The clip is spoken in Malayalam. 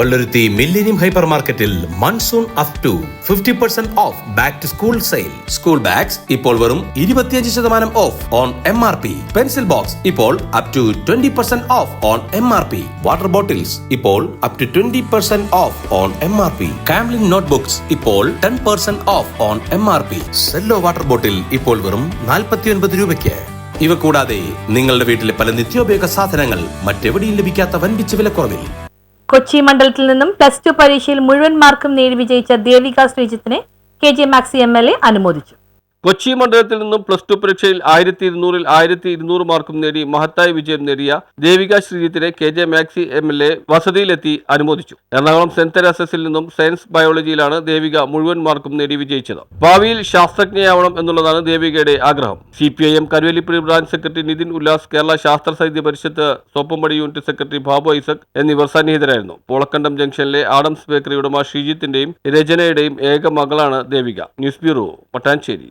പള്ളുരുത്തി മില്ലേനിയം ഹൈപ്പർ മാർക്കറ്റിൽ monsoon up to 50% off back to school sale. School bags ഇപ്പോൾ വെറും 25% off on MRP. Pencil box ഇപ്പോൾ up to 20% off on MRP. Water bottles ഇപ്പോൾ up to 20% off on MRP. Camlin notebooks ഇപ്പോൾ 10% off on MRP. Cello water bottle ഇപ്പോൾ വെറും 49 രൂപയ്ക്ക്. ഇവ കൂടാതെ നിങ്ങളുടെ വീട്ടിലെ പല നിത്യോപയോഗ സാധനങ്ങൾ മറ്റെവിടെയും ലഭിക്കാത്ത വൻപിച്ച വിലക്കുറവിൽ. കൊച്ചി മണ്ഡലത്തിൽ നിന്നും +2 പരീക്ഷയിൽ മുഴുവൻ മാർക്കും നേടി വിജയിച്ച ദേവിക ശ്രീജിത്തിനെ KJ മാക്സി MLA അനുമോദിച്ചു. കൊച്ചി മണ്ഡലത്തിൽ നിന്നും +2 പരീക്ഷയിൽ 1200-ൽ 1200 മാർക്കും നേടി മഹത്തായ വിജയം നേടിയ ദേവിക ശ്രീജിത്തിനെ KJ മാക്സി MLA വസതിയിലെത്തി അനുമോദിച്ചു. എറണാകുളം സെന്റ് തെരേസസിൽ നിന്നും സയൻസ് ബയോളജിയിലാണ് ദേവിക മുഴുവൻ മാർക്കും നേടി വിജയിച്ചത്. ഭാവിയിൽ ശാസ്ത്രജ്ഞയാവണം എന്നുള്ളതാണ് ദേവികയുടെ ആഗ്രഹം. CPIM Karuvelippadi branch secretary Nithin Ullas, Kerala Sasthra Sahithya Parishad Soppampadi unit secretary Babu Isaac എന്നിവർ സന്നിഹിതരായിരുന്നു. പോളക്കണ്ടം ജംഗ്ഷനിലെ ആഡംസ് ബേക്കറി ഉടമ ശ്രീജിത്തിന്റെയും രചനയുടെയും ഏക മകളാണ് ദേവിക. News bureau, Mattancherry.